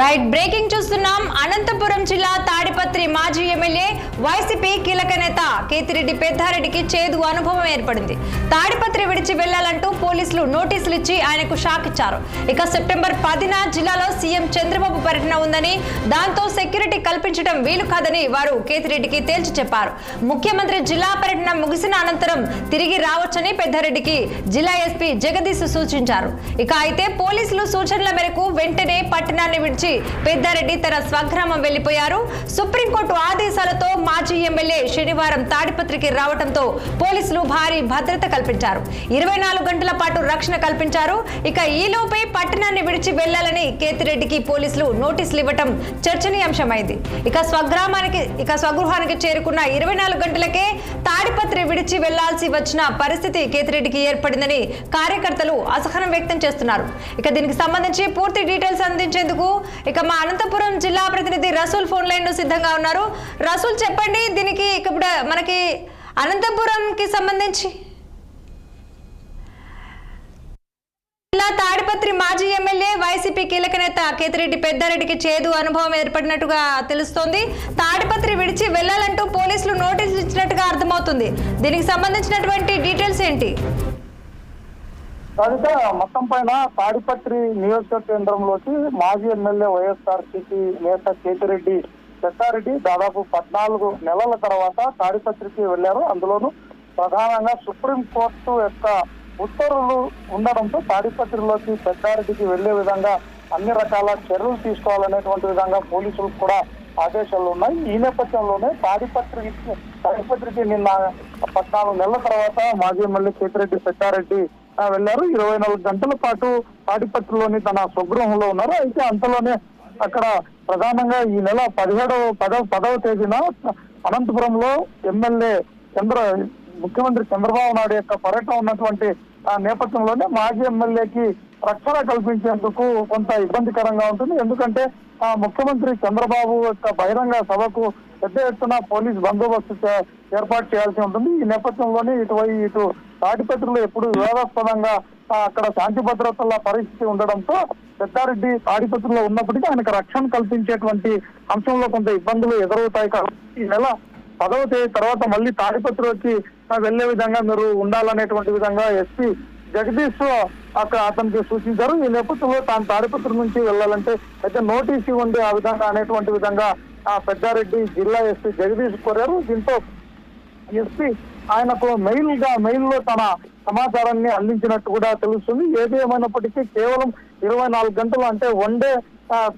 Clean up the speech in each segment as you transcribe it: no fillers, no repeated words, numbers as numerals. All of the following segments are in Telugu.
రైట్ బ్రేకింగ్ చూస్తున్నాం. అనంతపురం జిల్లా తాడిపత్రి మాజీ ఎమ్మెల్యే వైసీపీ కీలక నేత కేతిరెడ్డి పెద్దారెడ్డికి చేదు అనుభవం ఏర్పడింది. తాడిపత్రి విడిచి వెళ్లాలంటూ పోలీసులు నోటీసులు ఇచ్చి ఆయనకు షాక్ ఇచ్చారు. ఇక సెప్టెంబర్ 10న జిల్లాలో సీఎం చంద్రబాబు పర్యటన ఉందని, దాంతో సెక్యూరిటీ కల్పించడం వీలు కాదని వారు కేతిరెడ్డికి తేల్చి చెప్పారు. ముఖ్యమంత్రి జిల్లా పర్యటన ముగిసిన అనంతరం తిరిగి రావచ్చని పెద్దారెడ్డికి జిల్లా ఎస్పీ జగదీశ్ సూచించారు. ఇక అయితే పోలీసులు సూచనల మేరకు వెంటనే పట్టణాన్ని విడిచి పెద్దారెడ్డి తన స్వగ్రామం వెళ్లిపోయారు. సుప్రీంకోర్టు ఆదేశాలతో మాజీ ఎమ్మెల్యే శనివారం తాడిపత్రికి రావడంతో పోలీసులు భారీ భద్రత కల్పించారు. 24 గంటల పాటు రక్షణ కల్పించారు. ఇక ఈలోపే పట్టణాన్ని విడిచి వెళ్లాలని కేతిరెడ్డికి పోలీసులు నోటీసులు ఇవ్వటం చర్చనీయాంశమైంది. ఇక స్వగృహానికి చేరుకున్న 24 గంటలకే తాడిపత్రి విడిచి వెళ్లాల్సి వచ్చిన పరిస్థితి కేతిరెడ్డికి ఏర్పడిందని కార్యకర్తలు అసహనం వ్యక్తం చేస్తున్నారు. ఇక దీనికి సంబంధించి పూర్తి డీటెయిల్స్ అందించేందుకు ఇక మా అనంతపురం జిల్లా ప్రతినిధి రసూల్ ఫోన్ లైన్ లో సిద్ధంగా ఉన్నారు. రసూల్ చెప్పండి, దీనికి ఇప్పుడు మనకి అనంతపురంకి సంబంధించి జిల్లా తాడిపత్రి మాజీ ఎమ్మెల్యే వైసీపీ కీలక నేత కేతిరెడ్డి పెద్దారెడ్డికి చేదు అనుభవం ఏర్పడినట్టుగా తెలుస్తోంది. తాడిపత్రి విడిచి వెళ్లాలంటూ పోలీసులు నోటీసులు ఇచ్చినట్టుగా అర్థమవుతుంది. దీనికి సంబంధించినటువంటి డీటెయిల్స్ ఏంటి? మొత్తం పైన తాడిపత్రి నియోజక కేంద్రంలోకి మాజీ ఎమ్మెల్యే వైఎస్ఆర్సీపీ నేత కేతిరెడ్డి పెద్దారెడ్డి దాదాపు 14 నెలల తర్వాత తాడిపత్రికి వెళ్లారు. అందులోనూ ప్రధానంగా సుప్రీంకోర్టు యొక్క ఉత్తర్వులు ఉండడంతో తాడిపత్రిలోకి పెద్దారెడ్డికి వెళ్లే విధంగా అన్ని రకాల చర్యలు తీసుకోవాలనేటువంటి విధంగా పోలీసులకు కూడా ఆదేశాలు ఉన్నాయి. ఈ నేపథ్యంలోనే తాడిపత్రికి నిన్న 14 నెలల తర్వాత మాజీ ఎమ్మెల్యే కేతిరెడ్డి పెద్దారెడ్డి వెళ్లారు. 24 గంటల పాటు తాడిపత్రిలోని తన స్వగృహంలో ఉన్నారు. అయితే అంతలోనే అక్కడ ప్రధానంగా ఈ నెల 10వ తేదీన అనంతపురంలో ముఖ్యమంత్రి చంద్రబాబు నాయుడు యొక్క పర్యటన ఉన్నటువంటి నేపథ్యంలోనే మాజీ ఎమ్మెల్యేకి రక్షణ కల్పించేందుకు కొంత ఇబ్బందికరంగా ఉంటుంది. ఎందుకంటే ముఖ్యమంత్రి చంద్రబాబు యొక్క బహిరంగ సభకు పెద్ద ఎత్తున పోలీస్ బందోబస్తు ఏర్పాటు చేయాల్సి ఉంటుంది. ఈ నేపథ్యంలోనే ఇటు తాడిపత్రిలో ఎప్పుడు వివాదాస్పదంగా అక్కడ శాంతి భద్రతల పరిస్థితి ఉండడంతో పెద్దారెడ్డి తాడిపత్రిలో ఉన్నప్పటికీ ఆయనకు రక్షణ కల్పించేటువంటి అంశంలో కొంత ఇబ్బందులు ఎదురవుతాయి. కాబట్టి ఈ నెల 10వ తేదీ తర్వాత మళ్ళీ తాడిపత్రికి వెళ్లే విధంగా మీరు ఉండాలనేటువంటి విధంగా ఎస్పీ జగదీష్ అతనికి సూచించారు. ఈ నేపథ్యంలో తాను తాడిపత్రి నుంచి వెళ్లాలంటే అయితే నోటీస్ ఇవ్వండి ఆ విధంగా అనేటువంటి విధంగా పెద్దారెడ్డి జిల్లా ఎస్పీ జగదీష్ కోరారు. దీంతో ఎస్పీ ఆయనకు మెయిల్లో తన సమాచారాన్ని అందించినట్టు కూడా తెలుస్తుంది. ఏది ఏమైనప్పటికీ కేవలం 24 గంటలు అంటే వన్డే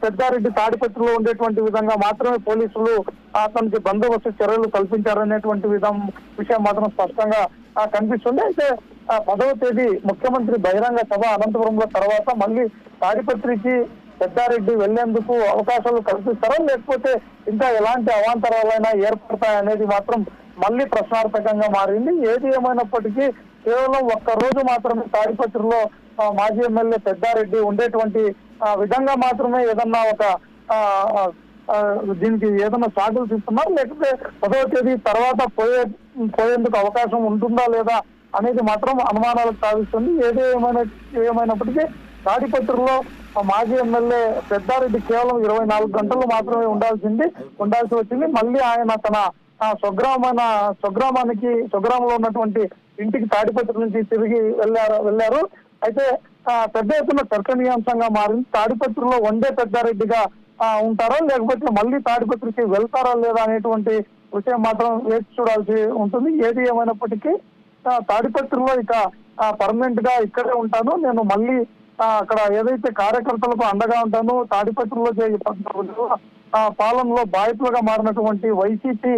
పెద్దారెడ్డి తాడిపత్రిలో ఉండేటువంటి విధంగా మాత్రమే పోలీసులు అతనికి బందోబస్తు చర్యలు కల్పించారనేటువంటి విషయం మాత్రం స్పష్టంగా కనిపిస్తుంది. అయితే 10వ తేదీ ముఖ్యమంత్రి బహిరంగ సభ అనంతపురంలో తర్వాత మళ్ళీ తాడిపత్రికి పెద్దారెడ్డి వెళ్లేందుకు అవకాశాలు కల్పిస్తారా, లేకపోతే ఇంకా ఎలాంటి అవాంతరాలైనా ఏర్పడతాయనేది మాత్రం మళ్ళీ ప్రశ్నార్థకంగా మారింది. ఏది ఏమైనప్పటికీ కేవలం ఒక్కరోజు మాత్రమే తాడిపత్రిలో మాజీ ఎమ్మెల్యే పెద్దారెడ్డి ఉండేటువంటి విధంగా మాత్రమే ఏదన్నా దీనికి ఏదన్నా సాగులు తీస్తున్నారు, లేకపోతే 10వ తేదీ తర్వాత పోయేందుకు అవకాశం ఉంటుందా లేదా అనేది మాత్రం అనుమానాలకు సాగిస్తుంది. ఏమైనప్పటికీ తాడిపత్రిలో మాజీ ఎమ్మెల్యే పెద్దారెడ్డి కేవలం 24 గంటలు మాత్రమే ఉండాల్సి వచ్చింది. మళ్ళీ ఆయన తన స్వగ్రామంలో ఉన్నటువంటి ఇంటికి తాడిపత్రి నుంచి తిరిగి వెళ్లారు. అయితే పెద్ద ఎత్తున చర్చనీయాంశంగా మారింది. తాడిపత్రిలో వన్డే పెద్దారెడ్డిగా ఉంటారా, లేకపోతే మళ్ళీ తాడిపత్రికి వెళ్తారా లేదా అనేటువంటి విషయం మాత్రం వేచి చూడాల్సి ఉంటుంది. ఏది ఏమైనప్పటికీ తాడిపత్రిలో ఇక పర్మనెంట్ గా ఇక్కడే ఉంటాను, నేను మళ్ళీ అక్కడ ఏదైతే కార్యకర్తలకు అండగా ఉంటాను, తాడిపత్రిలో పాలనలో బాధితులుగా మారినటువంటి వైసీపీ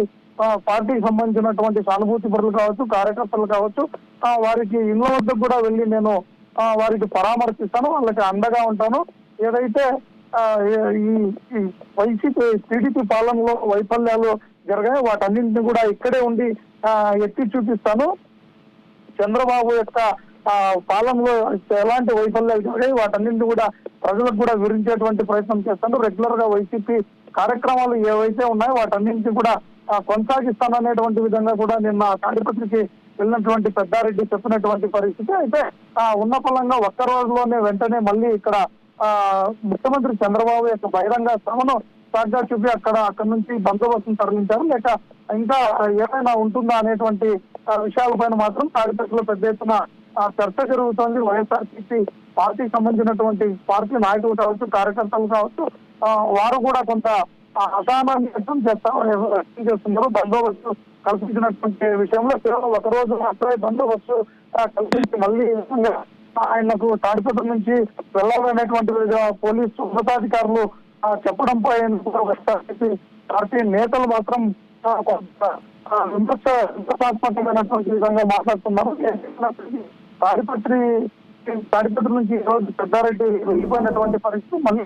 పార్టీకి సంబంధించినటువంటి సానుభూతి పరులు కావచ్చు, కార్యకర్తలు కావచ్చు, వారికి ఇళ్ల వద్దకు కూడా వెళ్లి నేను వారికి పరామర్శిస్తాను, వాళ్ళకి అండగా ఉంటాను. ఏదైతే ఈ వైసీపీ టీడీపీ పాలనలో వైఫల్యాలు జరిగాయి వాటన్నింటినీ కూడా ఇక్కడే ఉండి ఎత్తి చూపిస్తాను. చంద్రబాబు యొక్క పాలనలో ఎలాంటి వైఫల్యాలు జరిగాయి వాటన్నింటినీ కూడా ప్రజలకు కూడా వివరించేటువంటి ప్రయత్నం చేస్తాను. రెగ్యులర్ గా వైసీపీ కార్యక్రమాలు ఏవైతే ఉన్నాయో వాటన్నింటినీ కూడా కొనసాగిస్తాననేటువంటి విధంగా కూడా నిన్న తాడిపత్రికి వెళ్ళినటువంటి పెద్దారెడ్డి చెప్పినటువంటి పరిస్థితి. అయితే ఉన్న ఫలంగా ఒక్క రోజులోనే వెంటనే మళ్ళీ ఇక్కడ ముఖ్యమంత్రి చంద్రబాబు యొక్క బహిరంగ సభను సాగ్గా చూపి అక్కడ నుంచి బందోబస్తును తరలించారు. లేక ఇంకా ఏమైనా ఉంటుందా అనేటువంటి విషయాలపైన మాత్రం తాడిపత్రిలో పెద్ద ఎత్తున చర్చ జరుగుతోంది. వైఎస్ఆర్సీపీ పార్టీకి సంబంధించినటువంటి పార్టీ నాయకులు కావచ్చు, కార్యకర్తలు కావచ్చు, వారు కూడా కొంత అసహనాన్ని వ్యక్తం చేస్తున్నారు. బందోబస్తు కల్పించినటువంటి విషయంలో కేవలం ఒక రోజు మాత్రమే బందోబస్తు కల్పించి మళ్ళీ ఆయనకు తాడిపత్రి నుంచి వెళ్లాలనేటువంటి పోలీసు ఉన్నతాధికారులు చెప్పడంపై వైఎస్ఆర్సీపీ పార్టీ నేతలు మాత్రం విమర్శనాత్మకమైనటువంటి విధంగా మాట్లాడుతున్నారు. తాడిపత్రి నుంచి ఈ రోజు పెద్దారెడ్డి వెళ్ళిపోయినటువంటి పరిస్థితి. మళ్ళీ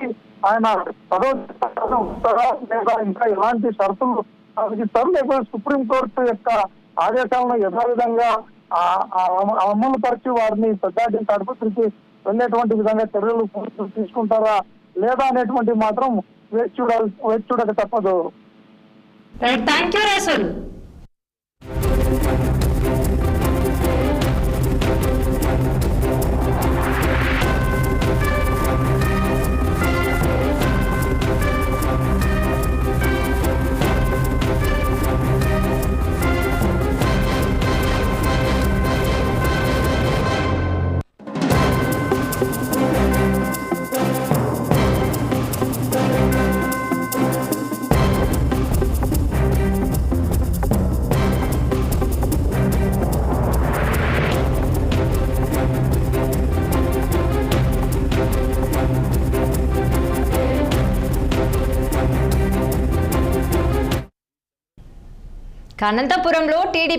ఆయన పదవుతారా లేదా ఇంకా ఎలాంటి షరతులు విధిస్తారు, లేకపోతే సుప్రీంకోర్టు యొక్క ఆదేశాలను యథావిధంగా అమలు పరిచి వారిని పెద్దారెడ్డి తాడిపత్రికి వెళ్ళేటువంటి విధంగా చర్యలు తీసుకుంటారా లేదా అనేటువంటి మాత్రం వేచి చూడక తప్పదు. Thank you Rasul. అనంతపురంలో టీడీపీ